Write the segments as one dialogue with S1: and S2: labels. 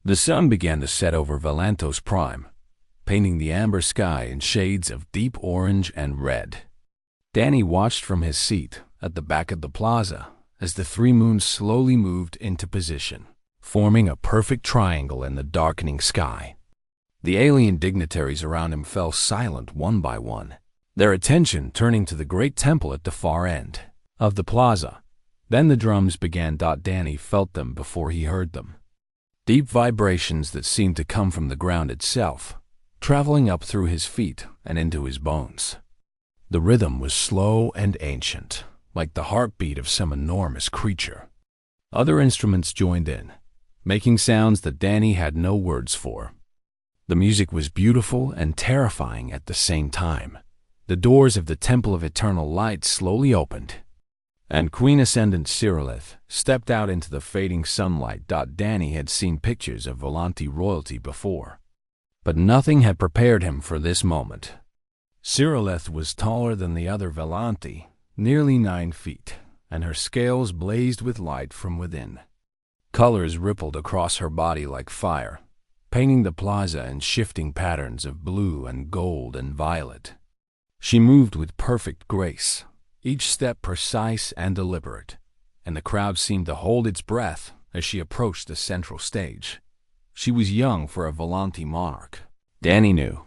S1: The sun began to set over Valantos Prime, painting the amber sky in shades of deep orange and red. Danny watched from his seat at the back of the plaza as the three moons slowly moved into position, forming a perfect triangle in the darkening sky. The alien dignitaries around him fell silent one by one, their attention turning to the great temple at the far end of the plaza. Then the drums began. Danny felt them before he heard them. Deep vibrations that seemed to come from the ground itself, traveling up through his feet and into his bones. The rhythm was slow and ancient, like the heartbeat of some enormous creature. Other instruments joined in, making sounds that Danny had no words for. The music was beautiful and terrifying at the same time. The doors of the Temple of Eternal Light slowly opened, and Queen Ascendant Cyrillith stepped out into the fading sunlight. Danny had seen pictures of Volanti royalty before, but nothing had prepared him for this moment. Cyrillith was taller than the other Volanti, nearly 9 feet, and her scales blazed with light from within. Colors rippled across her body like fire, painting the plaza in shifting patterns of blue and gold and violet. She moved with perfect grace, each step precise and deliberate, and the crowd seemed to hold its breath as she approached the central stage. She was young for a Volanti monarch, Danny knew.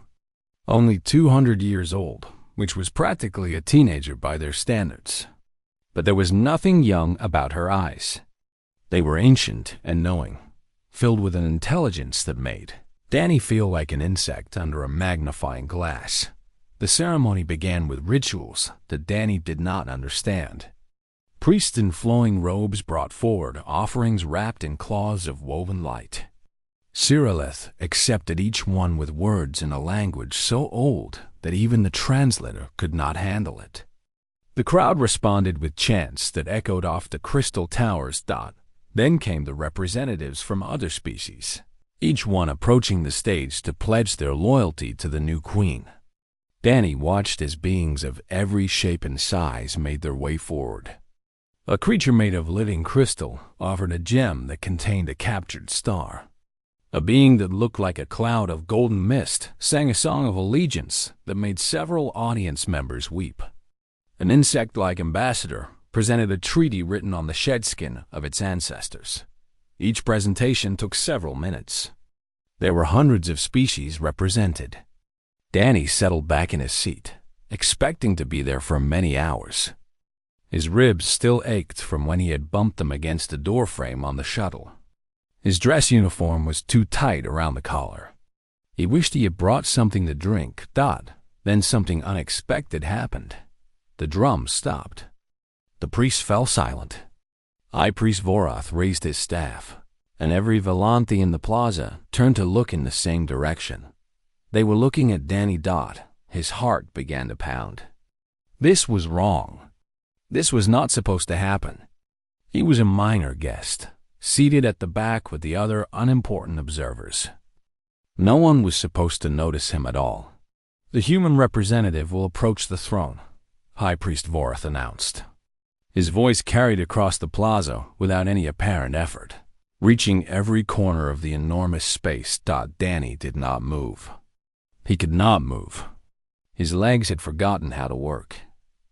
S1: Only 200 years old, which was practically a teenager by their standards. But there was nothing young about her eyes. They were ancient and knowing, filled with an intelligence that made Danny feel like an insect under a magnifying glass. The ceremony began with rituals that Danny did not understand. Priests in flowing robes brought forward offerings wrapped in cloths of woven light. Cyrillith accepted each one with words in a language so old that even the translator could not handle it. The crowd responded with chants that echoed off the crystal towers. Then came the representatives from other species, each one approaching the stage to pledge their loyalty to the new queen. Danny watched as beings of every shape and size made their way forward. A creature made of living crystal offered a gem that contained a captured star. A being that looked like a cloud of golden mist sang a song of allegiance that made several audience members weep. An insect-like ambassador presented a treaty written on the shedskin of its ancestors. Each presentation took several minutes. There were hundreds of species represented. Danny settled back in his seat, expecting to be there for many hours. His ribs still ached from when he had bumped them against the doorframe on the shuttle. His dress uniform was too tight around the collar. He wished he had brought something to drink. Then something unexpected happened. The drums stopped. The priest fell silent. High Priest Vorath raised his staff, and every Volanti in the plaza turned to look in the same direction. They were looking at Danny. His heart began to pound. This was wrong. This was not supposed to happen. He was a minor guest, seated at the back with the other unimportant observers. No one was supposed to notice him at all. The human representative will approach the throne, High Priest Vorath announced. His voice carried across the plaza without any apparent effort, reaching every corner of the enormous space. Danny did not move. He could not move. His legs had forgotten how to work.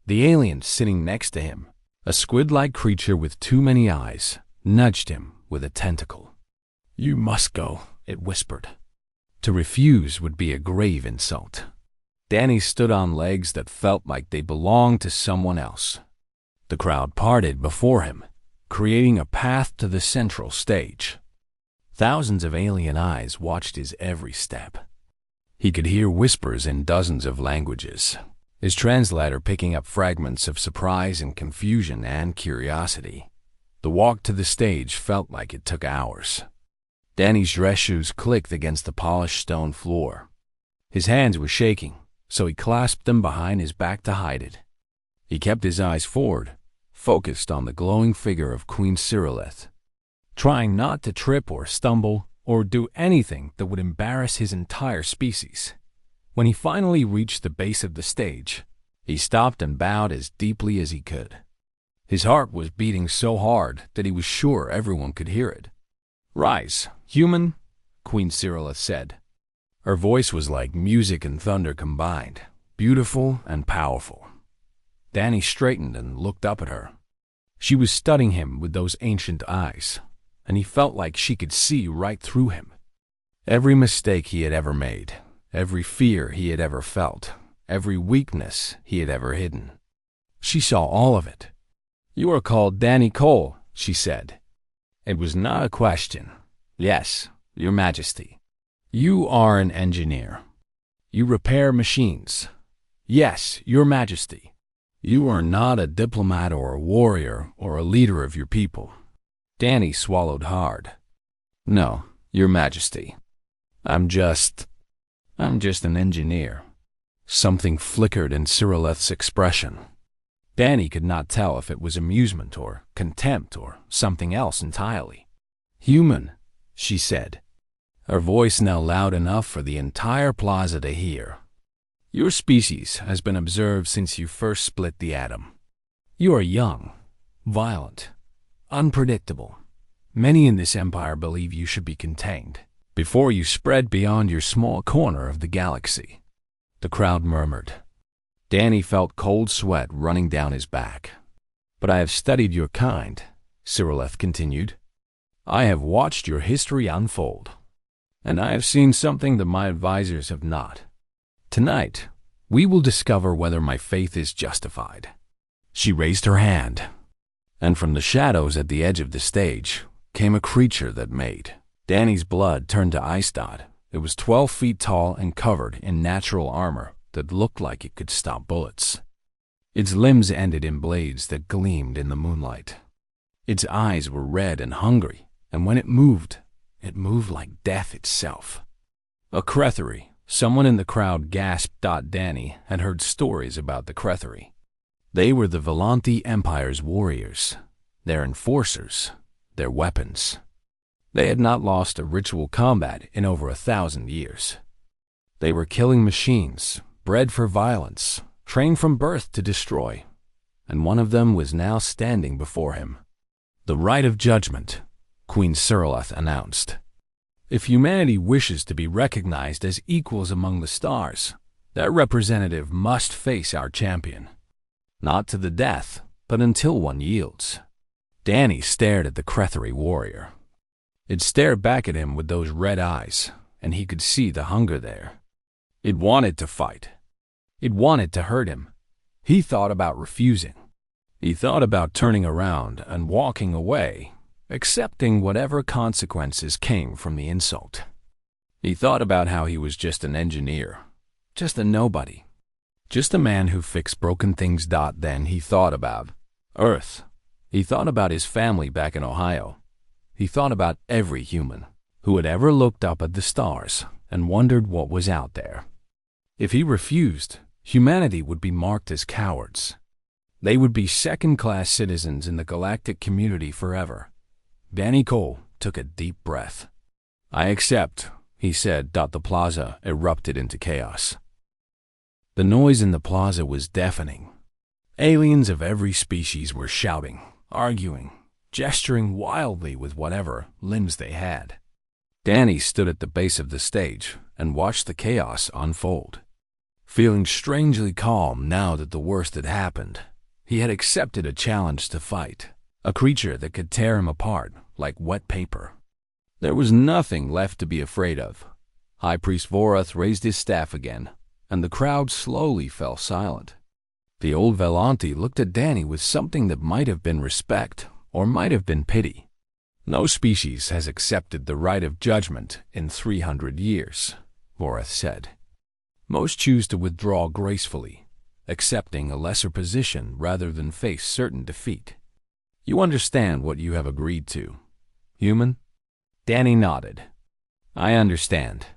S1: The alien sitting next to him, a squid-like creature with too many eyes, nudged him with a tentacle. "You must go," it whispered. To refuse would be a grave insult. Danny stood on legs that felt like they belonged to someone else. The crowd parted before him, creating a path to the central stage. Thousands of alien eyes watched his every step. He could hear whispers in dozens of languages, his translator picking up fragments of surprise and confusion and curiosity. The walk to the stage felt like it took hours. Danny's dress shoes clicked against the polished stone floor. His hands were shaking, so he clasped them behind his back to hide it. He kept his eyes forward, focused on the glowing figure of Queen Cyrillith, trying not to trip or stumble or do anything that would embarrass his entire species. When he finally reached the base of the stage, he stopped and bowed as deeply as he could. His heart was beating so hard that he was sure everyone could hear it. "Rise, human," Queen Cyrilla said. Her voice was like music and thunder combined, beautiful and powerful. Danny straightened and looked up at her. She was studying him with those ancient eyes, and he felt like she could see right through him. Every mistake he had ever made, every fear he had ever felt, every weakness he had ever hidden. She saw all of it. "You are called Danny Cole," she said. It was not a question. "Yes, Your Majesty." "You are an engineer. You repair machines." "Yes, Your Majesty." "You are not a diplomat or a warrior or a leader of your people." Danny swallowed hard. "No, Your Majesty. I'm just an engineer." Something flickered in Cyrilleth's expression. Danny could not tell if it was amusement or contempt or something else entirely. "Human," she said, her voice now loud enough for the entire plaza to hear. "Your species has been observed since you first split the atom. You are young, violent, unpredictable. Many in this empire believe you should be contained before you spread beyond your small corner of the galaxy." The crowd murmured. Danny felt cold sweat running down his back. "But I have studied your kind," Cyrilleth continued. "I have watched your history unfold, and I have seen something that my advisors have not. Tonight, we will discover whether my faith is justified." She raised her hand, and from the shadows at the edge of the stage came a creature that made Danny's blood turn to ice. It was 12 feet tall and covered in natural armor that looked like it could stop bullets. Its limbs ended in blades that gleamed in the moonlight. Its eyes were red and hungry, and when it moved like death itself. A Crethary. Someone in the crowd gasped. Danny had heard stories about the Crethary. They were the Volanti Empire's warriors, their enforcers, their weapons. They had not lost a ritual combat in over 1,000 years. They were killing machines, bred for violence, trained from birth to destroy, and one of them was now standing before him. "The right of judgment," Queen Cyrilleth announced. "If humanity wishes to be recognized as equals among the stars, that representative must face our champion. Not to the death, but until one yields." Danny stared at the Crethary warrior. It stared back at him with those red eyes, and he could see the hunger there. It wanted to fight. It wanted to hurt him. He thought about refusing. He thought about turning around and walking away, accepting whatever consequences came from the insult. He thought about how he was just an engineer, just a nobody, just a man who fixed broken things. Then he thought about Earth. He thought about his family back in Ohio. He thought about every human who had ever looked up at the stars and wondered what was out there. If he refused, humanity would be marked as cowards. They would be second-class citizens in the galactic community forever. Danny Cole took a deep breath. "I accept," he said. The plaza erupted into chaos. The noise in the plaza was deafening. Aliens of every species were shouting, arguing, gesturing wildly with whatever limbs they had. Danny stood at the base of the stage and watched the chaos unfold. Feeling strangely calm now that the worst had happened, he had accepted a challenge to fight, a creature that could tear him apart like wet paper. There was nothing left to be afraid of. High Priest Vorath raised his staff again, and the crowd slowly fell silent. The old Volanti looked at Danny with something that might have been respect or might have been pity. "No species has accepted the right of judgment in 300 years, Vorath said. "Most choose to withdraw gracefully, accepting a lesser position rather than face certain defeat. You understand what you have agreed to, human?" Danny nodded. "I understand.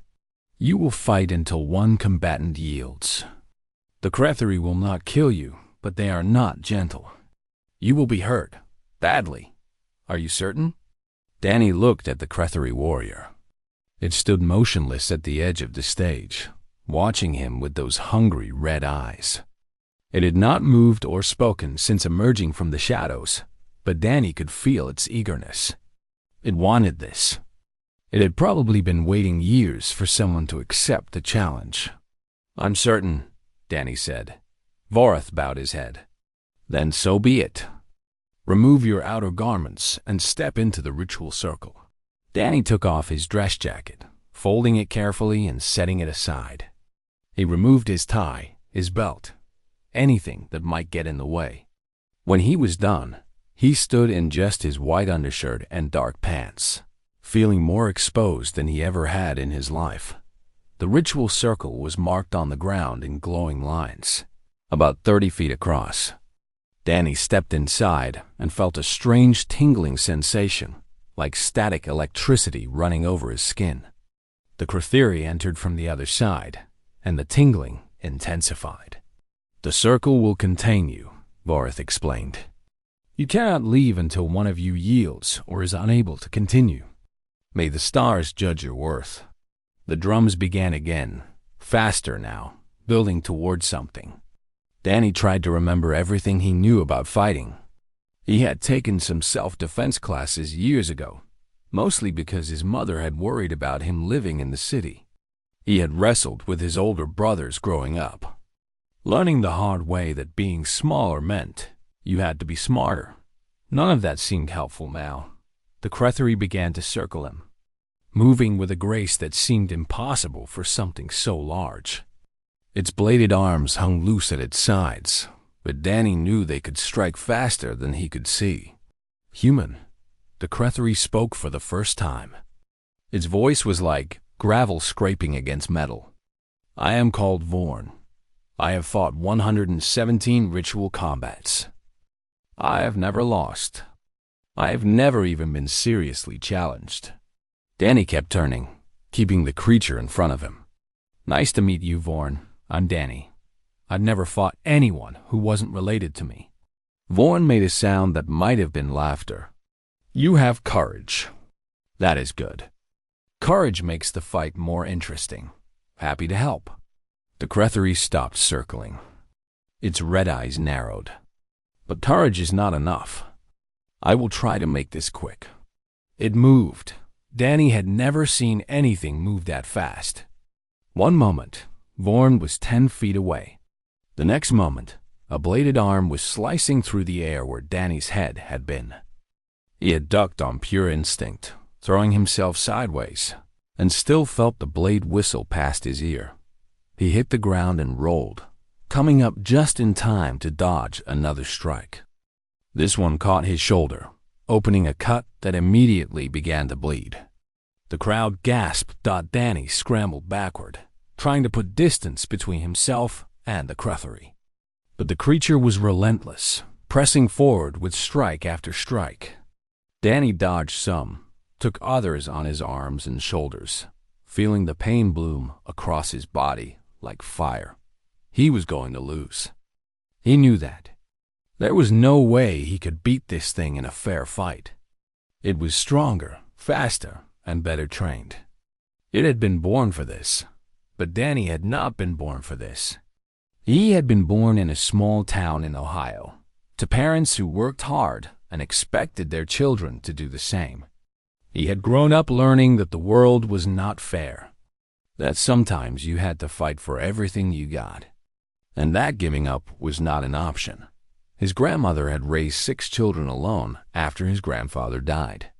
S1: You will fight until one combatant yields. The Crethary will not kill you, but they are not gentle. You will be hurt, badly. Are you certain?" Danny looked at the Crethary warrior. It stood motionless at the edge of the stage, watching him with those hungry red eyes. It had not moved or spoken since emerging from the shadows, but Danny could feel its eagerness. It wanted this. It had probably been waiting years for someone to accept the challenge. "I'm certain," Danny said. Vorath bowed his head. "Then so be it. Remove your outer garments and step into the ritual circle." Danny took off his dress jacket, folding it carefully and setting it aside. He removed his tie, his belt, anything that might get in the way. When he was done, he stood in just his white undershirt and dark pants, feeling more exposed than he ever had in his life. The ritual circle was marked on the ground in glowing lines, about 30 feet across. Danny stepped inside and felt a strange tingling sensation, like static electricity running over his skin. The Crathiri entered from the other side, and the tingling intensified. "The circle will contain you," Vorath explained. "You cannot leave until one of you yields or is unable to continue. May the stars judge your worth." The drums began again, faster now, building towards something. Danny tried to remember everything he knew about fighting. He had taken some self-defense classes years ago, mostly because his mother had worried about him living in the city. He had wrestled with his older brothers growing up, learning the hard way that being smaller meant you had to be smarter. None of that seemed helpful now. The Crathiri began to circle him, moving with a grace that seemed impossible for something so large. Its bladed arms hung loose at its sides, but Danny knew they could strike faster than he could see. "Human," the Crathiri spoke for the first time. Its voice was like gravel scraping against metal. "I am called Vorn. I have fought 117 ritual combats. I have never lost. I have never even been seriously challenged." Danny kept turning, keeping the creature in front of him. "Nice to meet you, Vorn. I'm Danny. I've never fought anyone who wasn't related to me." Vorn made a sound that might have been laughter. "You have courage. That is good. Courage makes the fight more interesting. Happy to help." The Crathiri stopped circling. Its red eyes narrowed. "But courage is not enough. I will try to make this quick." It moved. Danny had never seen anything move that fast. One moment, Vorn was 10 feet away. The next moment, a bladed arm was slicing through the air where Danny's head had been. He had ducked on pure instinct, throwing himself sideways, and still felt the blade whistle past his ear. He hit the ground and rolled, coming up just in time to dodge another strike. This one caught his shoulder, opening a cut that immediately began to bleed. The crowd gasped. Danny scrambled backward, trying to put distance between himself and the Crathiri. But the creature was relentless, pressing forward with strike after strike. Danny dodged some, took others on his arms and shoulders, feeling the pain bloom across his body like fire. He was going to lose. He knew that. There was no way he could beat this thing in a fair fight. It was stronger, faster, and better trained. It had been born for this. But Danny had not been born for this. He had been born in a small town in Ohio, to parents who worked hard and expected their children to do the same. He had grown up learning that the world was not fair, that sometimes you had to fight for everything you got, and that giving up was not an option. His grandmother had raised 6 children alone after his grandfather died.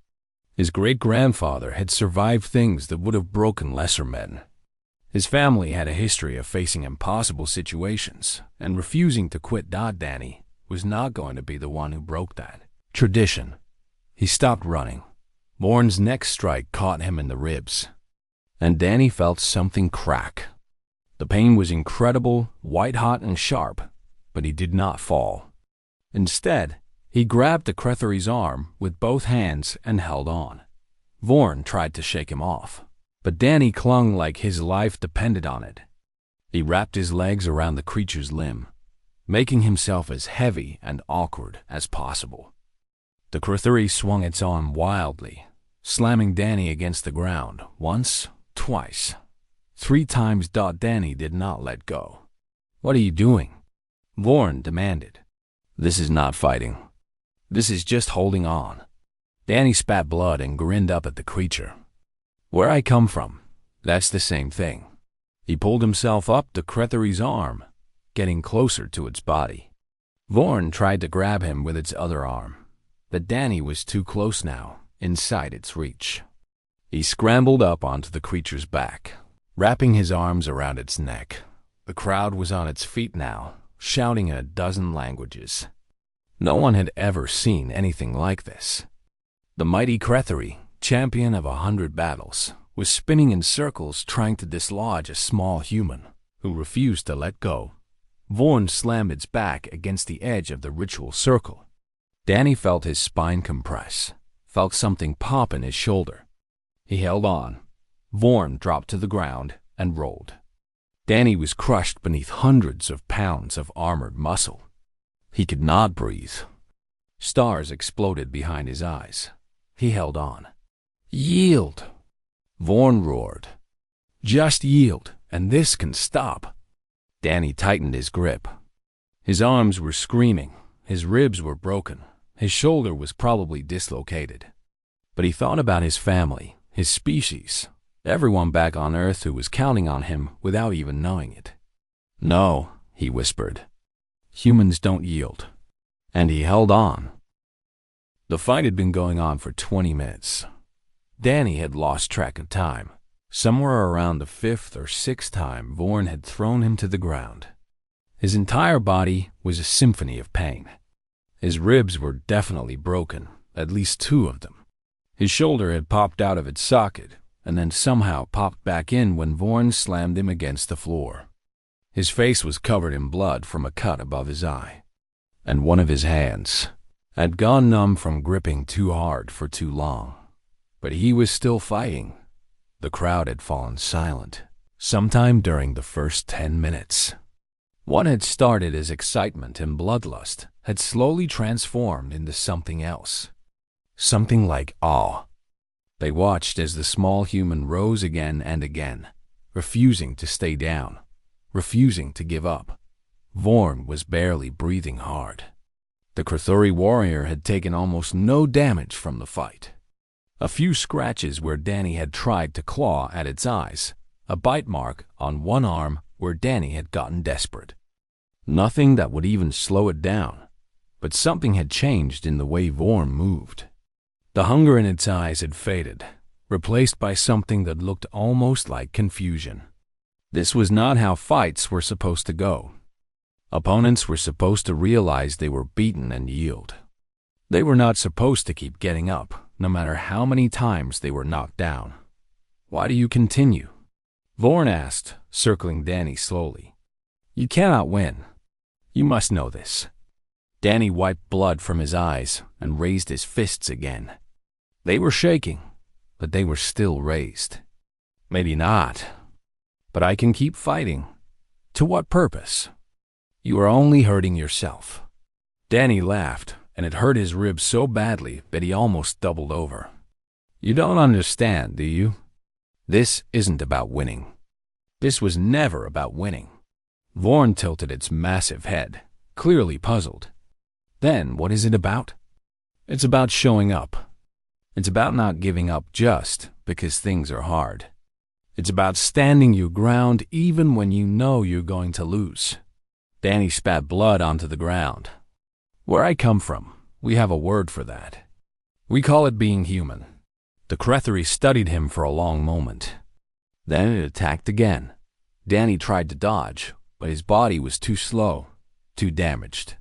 S1: His great-grandfather had survived things that would have broken lesser men. His family had a history of facing impossible situations, and refusing to quit. Danny was not going to be the one who broke that tradition. He stopped running. Vorn's next strike caught him in the ribs, and Danny felt something crack. The pain was incredible, white-hot and sharp, but he did not fall. Instead, he grabbed the Crathiri's arm with both hands and held on. Vorn tried to shake him off, but Danny clung like his life depended on it. He wrapped his legs around the creature's limb, making himself as heavy and awkward as possible. The Crathiri swung its arm wildly, slamming Danny against the ground once, twice, 3 times. Danny did not let go. "What are you doing?" Vorn demanded. "This is not fighting. This is just holding on." Danny spat blood and grinned up at the creature. Where I come from, that's the same thing. He pulled himself up to Crethery's arm, getting closer to its body. Vorn tried to grab him with its other arm, but Danny was too close now, inside its reach. He scrambled up onto the creature's back, wrapping his arms around its neck. The crowd was on its feet now, shouting in a dozen languages. No one had ever seen anything like this. The mighty Crethery, champion of 100 battles, was spinning in circles trying to dislodge a small human who refused to let go. Vorn slammed its back against the edge of the ritual circle. Danny felt his spine compress, felt something pop in his shoulder. He held on. Vorn dropped to the ground and rolled. Danny was crushed beneath hundreds of pounds of armored muscle. He could not breathe. Stars exploded behind his eyes. He held on. Yield! Vorn roared. Just yield, and this can stop. Danny tightened his grip. His arms were screaming. His ribs were broken. His shoulder was probably dislocated. But he thought about his family, his species, everyone back on Earth who was counting on him without even knowing it. No, he whispered. Humans don't yield. And he held on. The fight had been going on for 20 minutes. Danny had lost track of time. Somewhere around the 5th or 6th time, Vorn had thrown him to the ground. His entire body was a symphony of pain. His ribs were definitely broken, at least 2 of them. His shoulder had popped out of its socket, and then somehow popped back in when Vorn slammed him against the floor. His face was covered in blood from a cut above his eye, and one of his hands had gone numb from gripping too hard for too long. But he was still fighting. The crowd had fallen silent, sometime during the first 10 minutes. What had started as excitement and bloodlust had slowly transformed into something else. Something like awe. They watched as the small human rose again and again, refusing to stay down, refusing to give up. Vorn was barely breathing hard. The Crethery warrior had taken almost no damage from the fight. A few scratches where Danny had tried to claw at its eyes, a bite mark on one arm where Danny had gotten desperate. Nothing that would even slow it down, but something had changed in the way Vorn moved. The hunger in its eyes had faded, replaced by something that looked almost like confusion. This was not how fights were supposed to go. Opponents were supposed to realize they were beaten and yield. They were not supposed to keep getting up, no matter how many times they were knocked down. Why do you continue? Vorn asked, circling Danny slowly. You cannot win. You must know this. Danny wiped blood from his eyes and raised his fists again. They were shaking, but they were still raised. Maybe not, but I can keep fighting. To what purpose? You are only hurting yourself. Danny laughed, and it hurt his ribs so badly that he almost doubled over. You don't understand, do you? This isn't about winning. This was never about winning. Vorn tilted its massive head, clearly puzzled. Then what is it about? It's about showing up. It's about not giving up just because things are hard. It's about standing your ground even when you know you're going to lose. Danny spat blood onto the ground. Where I come from, we have a word for that. We call it being human. The Crethery studied him for a long moment. Then it attacked again. Danny tried to dodge, but his body was too slow, too damaged.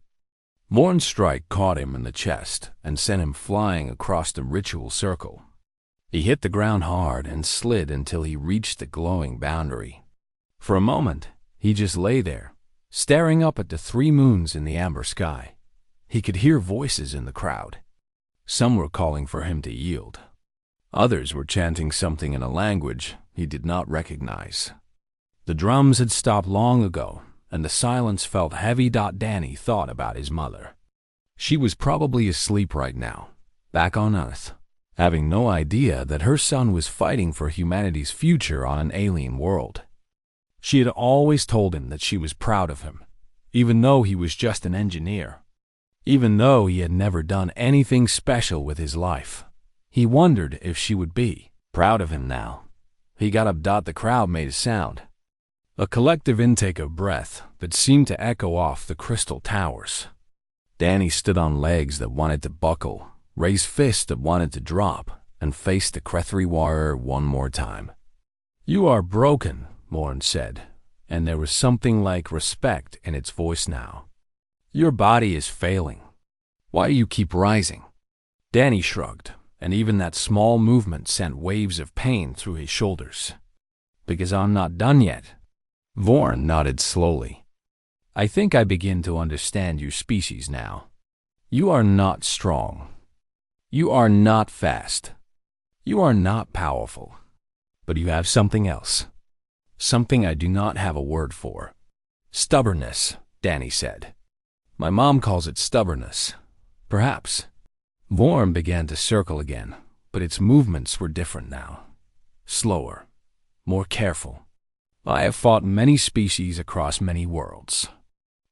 S1: Vorn's strike caught him in the chest and sent him flying across the ritual circle. He hit the ground hard and slid until he reached the glowing boundary. For a moment, he just lay there, staring up at the 3 moons in the amber sky. He could hear voices in the crowd. Some were calling for him to yield. Others were chanting something in a language he did not recognize. The drums had stopped long ago, and the silence felt heavy. Danny thought about his mother. She was probably asleep right now, back on Earth, having no idea that her son was fighting for humanity's future on an alien world. She had always told him that she was proud of him, even though he was just an engineer. Even though he had never done anything special with his life, he wondered if she would be. Proud of him now. He got up. The crowd made a sound. A collective intake of breath that seemed to echo off the crystal towers. Danny stood on legs that wanted to buckle, raised fists that wanted to drop, and faced the HFY warrior one more time. "You are broken," Lorne said, and there was something like respect in its voice now. "Your body is failing. Why do you keep rising?" Danny shrugged, and even that small movement sent waves of pain through his shoulders. "Because I'm not done yet." Vorn nodded slowly. "I think I begin to understand your species now. You are not strong. You are not fast. You are not powerful. But you have something else. Something I do not have a word for." "Stubbornness," Danny said. "My mom calls it stubbornness. Perhaps." Vorn began to circle again, but its movements were different now. Slower, more careful. "I have fought many species across many worlds.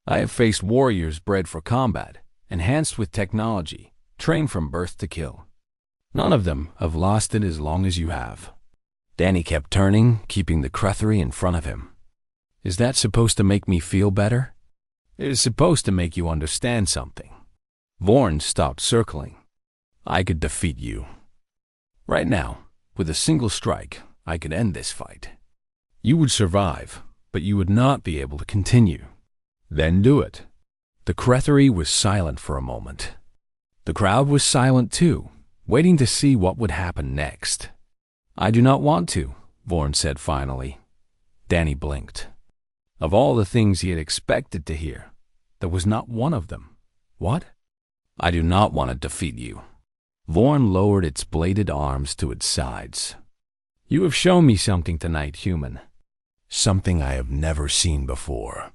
S1: I have faced warriors bred for combat, enhanced with technology, trained from birth to kill. None of them have lasted as long as you have." Danny kept turning, keeping the HFY in front of him. "Is that supposed to make me feel better?" "It is supposed to make you understand something." Vorn stopped circling. "I could defeat you. Right now, with a single strike, I could end this fight. You would survive, but you would not be able to continue. Then do it." The HFY was silent for a moment. The crowd was silent too, waiting to see what would happen next. "I do not want to," Vorn said finally. Danny blinked. Of all the things he had expected to hear, there was not one of them. "What?" "I do not want to defeat you." Vorn lowered its bladed arms to its sides. "You have shown me something tonight, human. Something I have never seen before.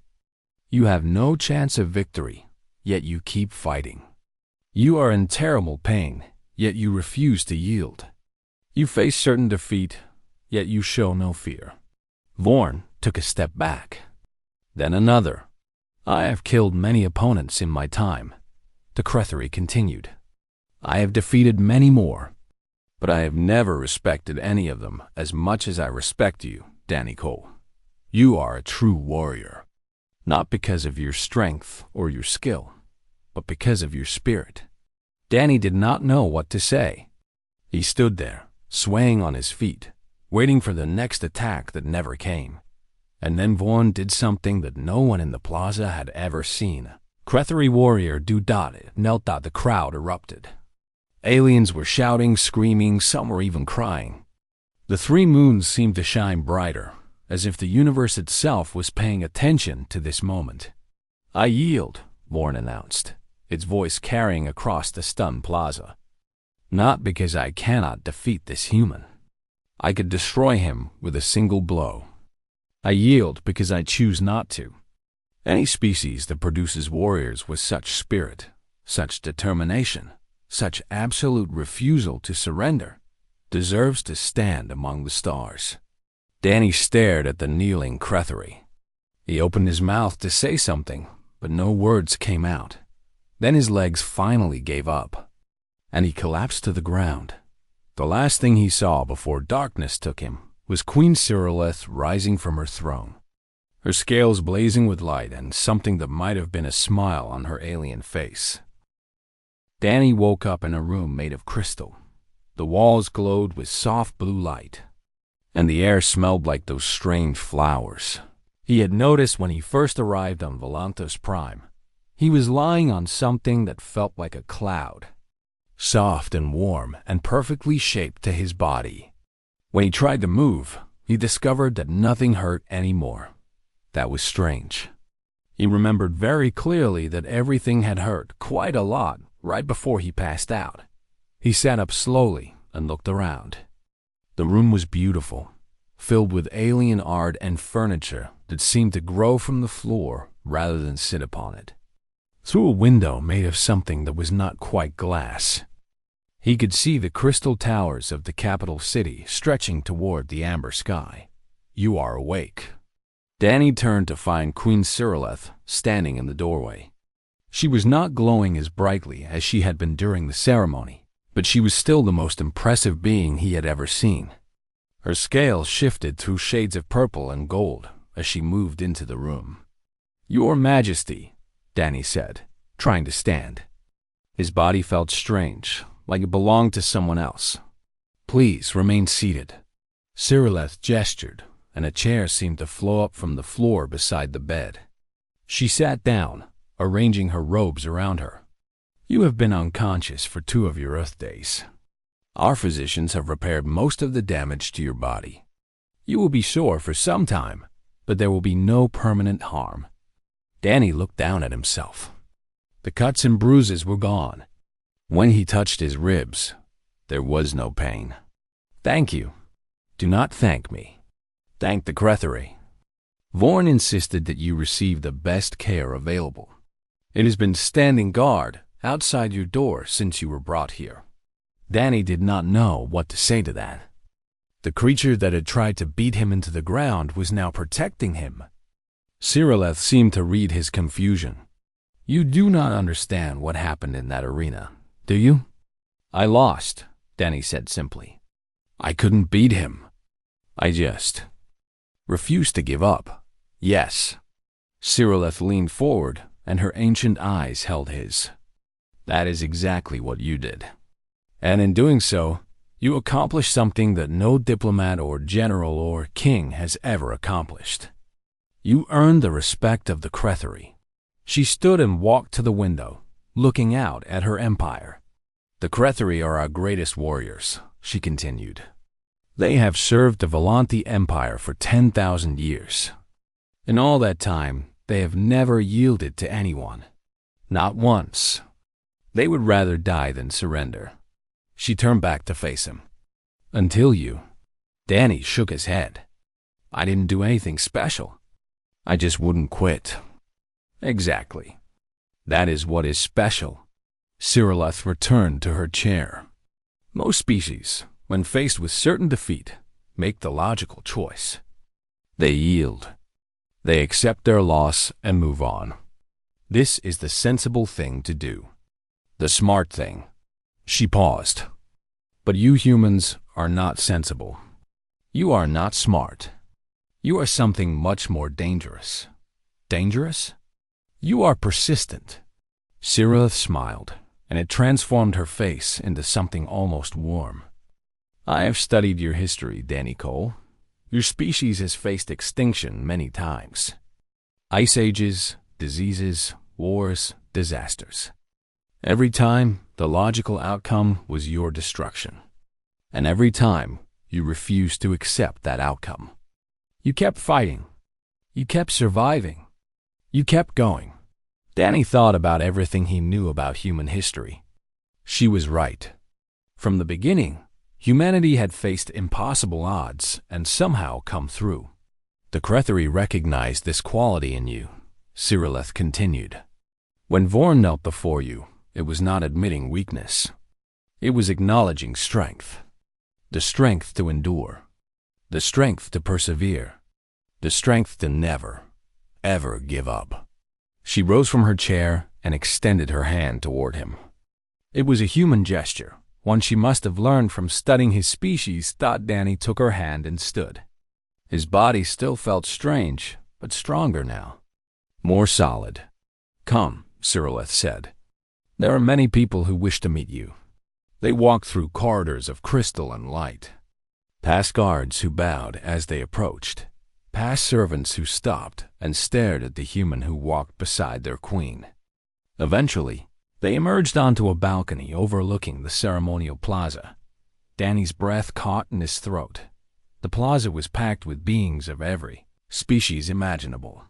S1: You have no chance of victory, yet you keep fighting. You are in terrible pain, yet you refuse to yield. You face certain defeat, yet you show no fear." Vorn took a step back. Then another. "I have killed many opponents in my time," the HFY continued. "I have defeated many more, but I have never respected any of them as much as I respect you, Danny Cole. You are a true warrior, not because of your strength or your skill, but because of your spirit." Danny did not know what to say. He stood there, swaying on his feet, waiting for the next attack that never came. And then Vorn did something that no one in the plaza had ever seen. HFY warrior knelt. The crowd erupted. Aliens were shouting, screaming, some were even crying. The three moons seemed to shine brighter, as if the universe itself was paying attention to this moment. "I yield," Vorn announced, its voice carrying across the stunned plaza. "Not because I cannot defeat this human. I could destroy him with a single blow. I yield because I choose not to. Any species that produces warriors with such spirit, such determination, such absolute refusal to surrender, deserves to stand among the stars." Danny stared at the kneeling HFY. He opened his mouth to say something, but no words came out. Then his legs finally gave up, and he collapsed to the ground. The last thing he saw before darkness took him was Queen Cyrilleth rising from her throne, her scales blazing with light and something that might have been a smile on her alien face. Danny woke up in a room made of crystal. The walls glowed with soft blue light, and the air smelled like those strange flowers he had noticed when he first arrived on Volantos Prime. He was lying on something that felt like a cloud, soft and warm and perfectly shaped to his body. When he tried to move, he discovered that nothing hurt anymore. That was strange. He remembered very clearly that everything had hurt quite a lot right before he passed out. He sat up slowly and looked around. The room was beautiful, filled with alien art and furniture that seemed to grow from the floor rather than sit upon it. Through a window made of something that was not quite glass, he could see the crystal towers of the capital city stretching toward the amber sky. "You are awake." Danny turned to find Queen Cyrilleth standing in the doorway. She was not glowing as brightly as she had been during the ceremony, but she was still the most impressive being he had ever seen. Her scales shifted through shades of purple and gold as she moved into the room. "Your Majesty," Danny said, trying to stand. His body felt strange, like it belonged to someone else. "Please remain seated." Cyrileth gestured, and a chair seemed to flow up from the floor beside the bed. She sat down, arranging her robes around her. "You have been unconscious for 2 of your Earth days. Our physicians have repaired most of the damage to your body. You will be sore for some time, but there will be no permanent harm." Danny looked down at himself. The cuts and bruises were gone. When he touched his ribs, there was no pain. "Thank you." "Do not thank me. Thank the Cretheri. Vorn insisted that you receive the best care available. It has been standing guard outside your door since you were brought here." Danny did not know what to say to that. The creature that had tried to beat him into the ground was now protecting him. Cyrileth seemed to read his confusion. "You do not understand what happened in that arena, do you?" "I lost," Danny said simply. "I couldn't beat him. I just refused to give up." "Yes." Cyrileth leaned forward, and her ancient eyes held his. "That is exactly what you did. And in doing so, you accomplished something that no diplomat or general or king has ever accomplished. You earned the respect of the Cretheri." She stood and walked to the window, looking out at her empire. "The Cretheri are our greatest warriors," she continued. "They have served the Volanti Empire for 10,000 years. In all that time, they have never yielded to anyone. Not once. They would rather die than surrender." She turned back to face him. "Until you." Danny shook his head. "I didn't do anything special. I just wouldn't quit." "Exactly. That is what is special." Cyrileth returned to her chair. "Most species, when faced with certain defeat, make the logical choice. They yield. They accept their loss and move on. This is the sensible thing to do. The smart thing." She paused. "But you humans are not sensible. You are not smart. You are something much more dangerous." "Dangerous?" "You are persistent." Cyrileth smiled, and it transformed her face into something almost warm. "I have studied your history, Danny Cole. Your species has faced extinction many times. Ice ages, diseases, wars, disasters. Every time, the logical outcome was your destruction. And every time, you refused to accept that outcome. You kept fighting. You kept surviving. You kept going." Danny thought about everything he knew about human history. She was right. From the beginning, humanity had faced impossible odds and somehow come through. "The Cretheri recognized this quality in you," Cyrileth continued. "When Vorn knelt before you, it was not admitting weakness. It was acknowledging strength. The strength to endure. The strength to persevere. The strength to never, ever give up." She rose from her chair and extended her hand toward him. It was a human gesture, one she must have learned from studying his species. Thought Danny took her hand and stood. His body still felt strange, but stronger now. More solid. "Come," Cyrileth said. "There are many people who wish to meet you." They walked through corridors of crystal and light, past guards who bowed as they approached, past servants who stopped and stared at the human who walked beside their queen. Eventually, they emerged onto a balcony overlooking the ceremonial plaza. Danny's breath caught in his throat. The plaza was packed with beings of every species imaginable.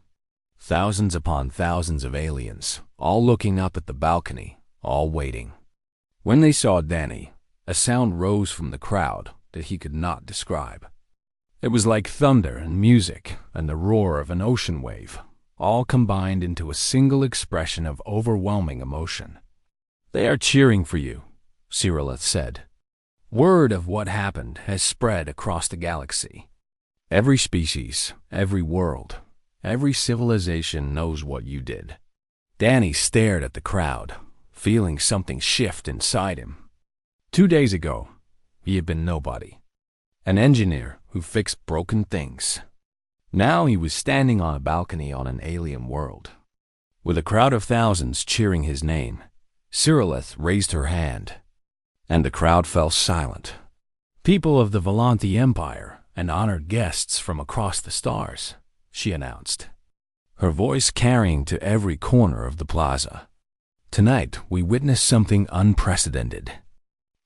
S1: Thousands upon thousands of aliens, all looking up at the balcony, all waiting. When they saw Danny, a sound rose from the crowd that he could not describe. It was like thunder and music and the roar of an ocean wave, all combined into a single expression of overwhelming emotion. "They are cheering for you," Cyrileth said. "Word of what happened has spread across the galaxy. Every species, every world, every civilization knows what you did." Danny stared at the crowd, feeling something shift inside him. 2 days ago, he had been nobody. An engineer who fixed broken things. Now he was standing on a balcony on an alien world. With a crowd of thousands cheering his name, Cyrillith raised her hand, and the crowd fell silent. "People of the Volanti Empire and honored guests from across the stars," she announced, her voice carrying to every corner of the plaza. "Tonight we witness something unprecedented.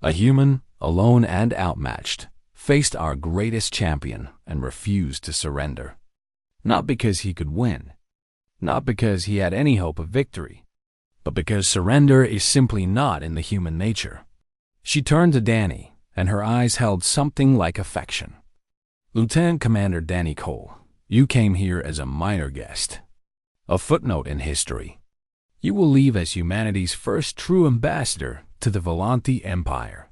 S1: A human, alone and outmatched, faced our greatest champion and refused to surrender. Not because he could win, not because he had any hope of victory, but because surrender is simply not in the human nature." She turned to Danny, and her eyes held something like affection. "Lieutenant Commander Danny Cole, you came here as a minor guest. A footnote in history. You will leave as humanity's first true ambassador to the Volanti Empire.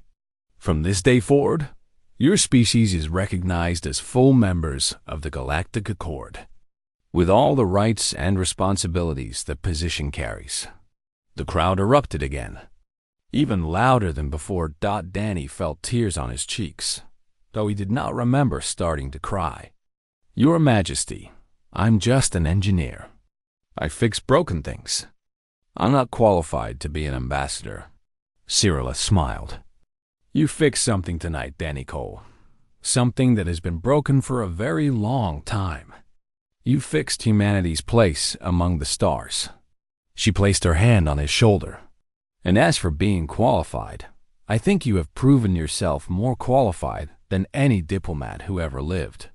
S1: From this day forward, your species is recognized as full members of the Galactic Accord, with all the rights and responsibilities that position carries." The crowd erupted again, even louder than before. Danny felt tears on his cheeks, though he did not remember starting to cry. "Your Majesty, I'm just an engineer. I fix broken things. I'm not qualified to be an ambassador." Cyrillith smiled. "You fixed something tonight, Danny Cole. Something that has been broken for a very long time. You fixed humanity's place among the stars." She placed her hand on his shoulder. "And as for being qualified, I think you have proven yourself more qualified than any diplomat who ever lived.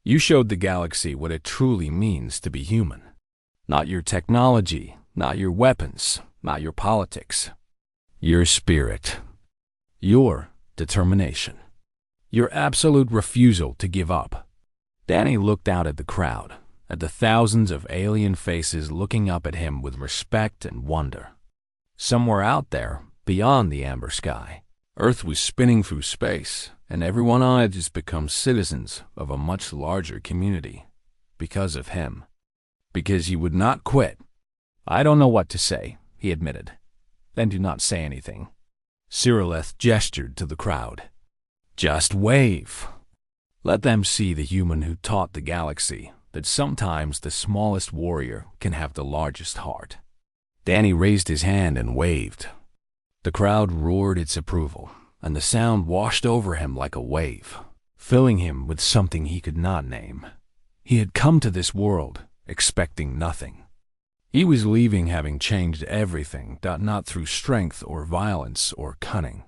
S1: You showed the galaxy what it truly means to be human. Not your technology, not your weapons, not your politics. Your spirit. Your determination. Your absolute refusal to give up." Danny looked out at the crowd, at the thousands of alien faces looking up at him with respect and wonder. Somewhere out there, beyond the amber sky, Earth was spinning through space, and everyone on it has become citizens of a much larger community. Because of him. Because he would not quit. "I don't know what to say," he admitted. "Then do not say anything." Cyrillith gestured to the crowd. "Just wave. Let them see the human who taught the galaxy that sometimes the smallest warrior can have the largest heart." Danny raised his hand and waved. The crowd roared its approval, and the sound washed over him like a wave, filling him with something he could not name. He had come to this world expecting nothing. He was leaving having changed everything, not through strength or violence or cunning,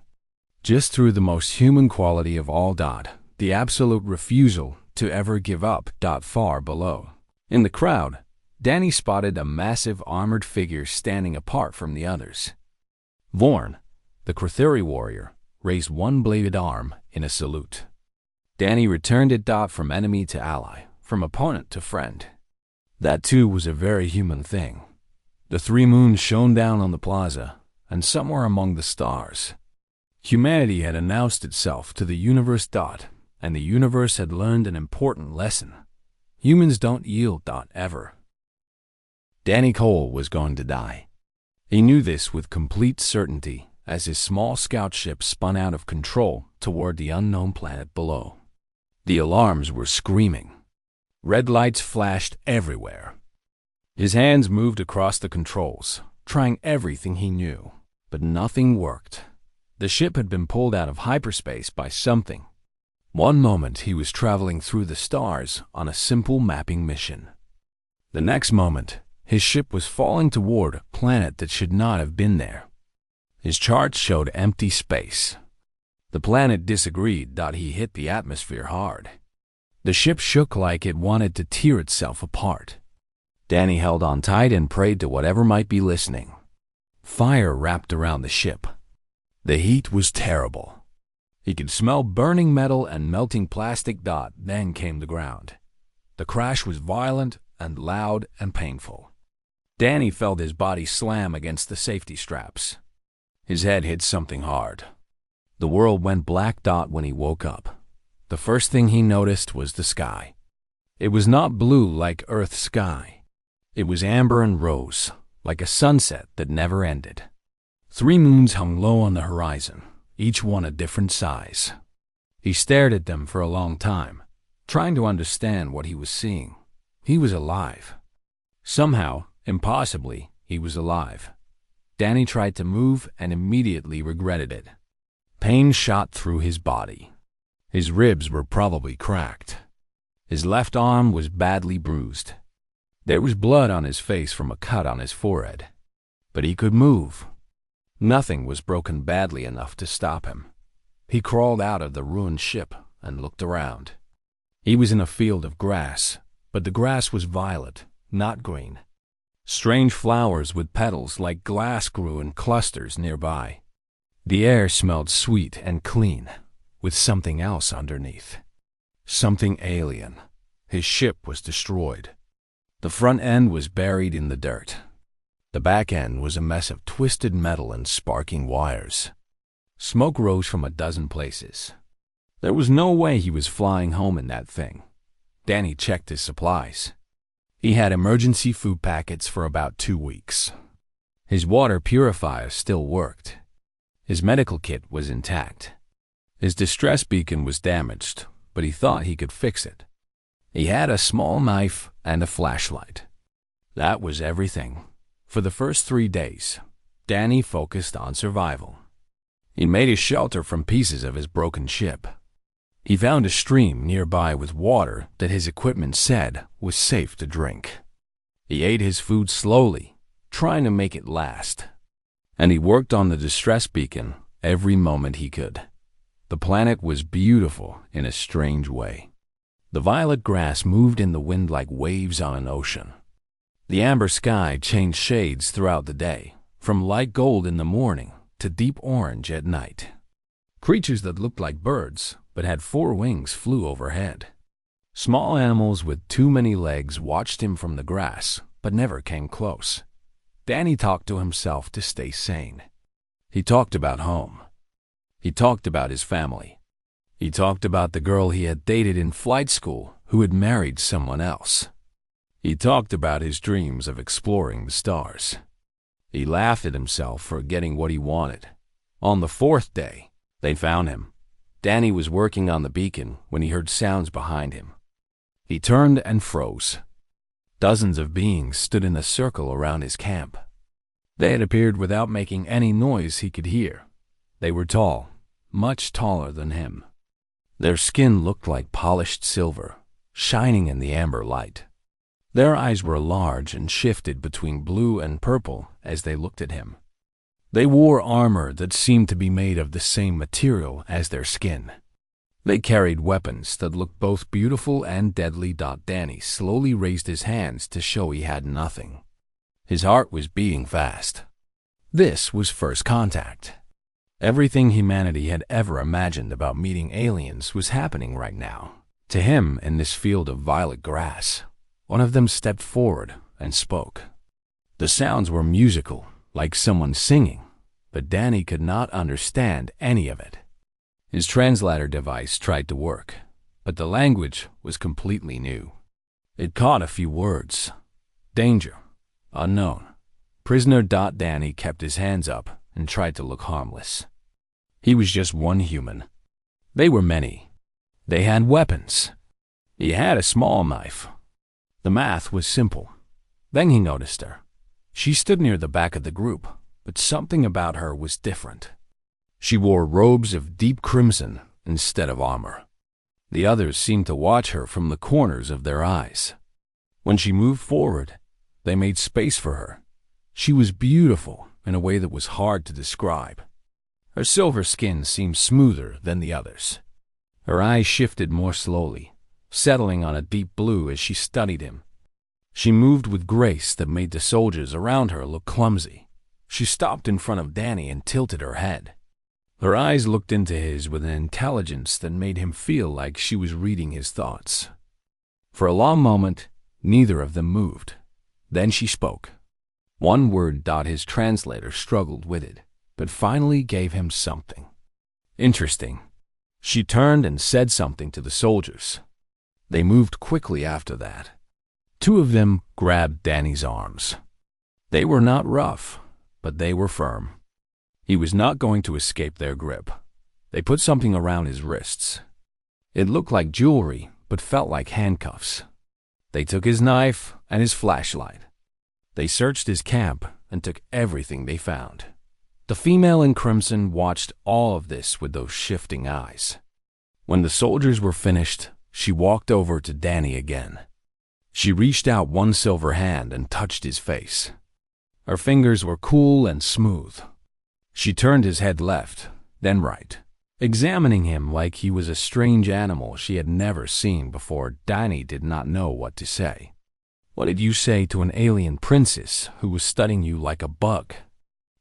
S1: just through the most human quality of all, the absolute refusal to ever give up. Far below, in the crowd, Danny spotted a massive armored figure standing apart from the others. Vorn, the Crotheri warrior, raised one bladed arm in a salute. Danny returned it. From enemy to ally, from opponent to friend. That too was a very human thing. The three moons shone down on the plaza, and somewhere among the stars, humanity had announced itself to the universe. And the universe had learned an important lesson. Humans don't yield. Ever. Danny Cole was going to die. He knew this with complete certainty as his small scout ship spun out of control toward the unknown planet below. The alarms were screaming. Red lights flashed everywhere. His hands moved across the controls, trying everything he knew, but nothing worked. The ship had been pulled out of hyperspace by something. One moment he was traveling through the stars on a simple mapping mission. The next moment, his ship was falling toward a planet that should not have been there. His charts showed empty space. The planet disagreed. He hit the atmosphere hard. The ship shook like it wanted to tear itself apart. Danny held on tight and prayed to whatever might be listening. Fire wrapped around the ship. The heat was terrible. He could smell burning metal and melting plastic. Then came the ground. The crash was violent and loud and painful. Danny felt his body slam against the safety straps. His head hit something hard. The world went black. When he woke up, the first thing he noticed was the sky. It was not blue like Earth's sky. It was amber and rose, like a sunset that never ended. 3 moons hung low on the horizon, each one a different size. He stared at them for a long time, trying to understand what he was seeing. He was alive. Somehow, impossibly, he was alive. Danny tried to move and immediately regretted it. Pain shot through his body. His ribs were probably cracked. His left arm was badly bruised. There was blood on his face from a cut on his forehead. But he could move. Nothing was broken badly enough to stop him. He crawled out of the ruined ship and looked around. He was in a field of grass, but the grass was violet, not green. Strange flowers with petals like glass grew in clusters nearby. The air smelled sweet and clean, with something else underneath. Something alien. His ship was destroyed. The front end was buried in the dirt. The back end was a mess of twisted metal and sparking wires. Smoke rose from a dozen places. There was no way he was flying home in that thing. Danny checked his supplies. He had emergency food packets for about 2 weeks. His water purifier still worked. His medical kit was intact. His distress beacon was damaged, but he thought he could fix it. He had a small knife and a flashlight. That was everything. For the first 3 days, Danny focused on survival. He made a shelter from pieces of his broken ship. He found a stream nearby with water that his equipment said was safe to drink. He ate his food slowly, trying to make it last. And he worked on the distress beacon every moment he could. The planet was beautiful in a strange way. The violet grass moved in the wind like waves on an ocean. The amber sky changed shades throughout the day, from light gold in the morning to deep orange at night. Creatures that looked like birds but had 4 wings flew overhead. Small animals with too many legs watched him from the grass but never came close. Danny talked to himself to stay sane. He talked about home. He talked about his family. He talked about the girl he had dated in flight school who had married someone else. He talked about his dreams of exploring the stars. He laughed at himself for getting what he wanted. On the 4th day, they found him. Danny was working on the beacon when he heard sounds behind him. He turned and froze. Dozens of beings stood in a circle around his camp. They had appeared without making any noise he could hear. They were tall, much taller than him. Their skin looked like polished silver, shining in the amber light. Their eyes were large and shifted between blue and purple as they looked at him. They wore armor that seemed to be made of the same material as their skin. They carried weapons that looked both beautiful and deadly. Danny slowly raised his hands to show he had nothing. His heart was beating fast. This was first contact. Everything humanity had ever imagined about meeting aliens was happening right now. To him, in this field of violet grass, one of them stepped forward and spoke. The sounds were musical, like someone singing, but Danny could not understand any of it. His translator device tried to work, but the language was completely new. It caught a few words. Danger. Unknown. Prisoner. Danny kept his hands up and tried to look harmless. He was just one human. They were many. They had weapons. He had a small knife. The math was simple. Then he noticed her. She stood near the back of the group, but something about her was different. She wore robes of deep crimson instead of armor. The others seemed to watch her from the corners of their eyes. When she moved forward, they made space for her. She was beautiful in a way that was hard to describe. Her silver skin seemed smoother than the others. Her eyes shifted more slowly, settling on a deep blue as she studied him. She moved with grace that made the soldiers around her look clumsy. She stopped in front of Danny and tilted her head. Her eyes looked into his with an intelligence that made him feel like she was reading his thoughts. For a long moment, neither of them moved. Then she spoke. One word. His translator struggled with it, but finally gave him something. Interesting. She turned and said something to the soldiers. They moved quickly after that. 2 of them grabbed Danny's arms. They were not rough, but they were firm. He was not going to escape their grip. They put something around his wrists. It looked like jewelry, but felt like handcuffs. They took his knife and his flashlight. They searched his camp and took everything they found. The female in crimson watched all of this with those shifting eyes. When the soldiers were finished, she walked over to Danny again. She reached out one silver hand and touched his face. Her fingers were cool and smooth. She turned his head left, then right, examining him like he was a strange animal she had never seen before. Danny did not know what to say. What did you say to an alien princess who was studying you like a bug?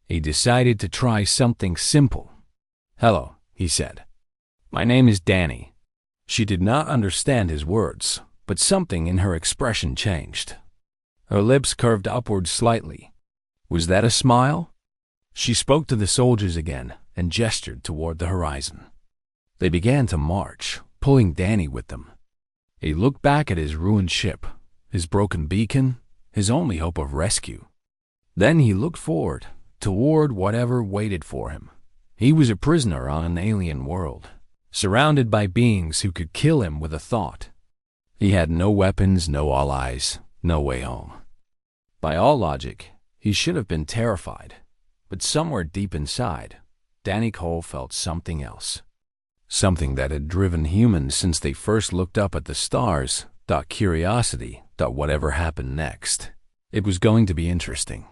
S1: He decided to try something simple. Hello, he said. My name is Danny. She did not understand his words, but something in her expression changed. Her lips curved upward slightly. Was that a smile? She spoke to the soldiers again and gestured toward the horizon. They began to march, pulling Danny with them. He looked back at his ruined ship, his broken beacon, his only hope of rescue. Then he looked forward, toward whatever waited for him. He was a prisoner on an alien world, surrounded by beings who could kill him with a thought. He had no weapons, no allies, no way home. By all logic, he should have been terrified, but somewhere deep inside, Danny Cole felt something else. Something that had driven humans since they first looked up at the stars. Curiosity. Whatever happened next. It was going to be interesting.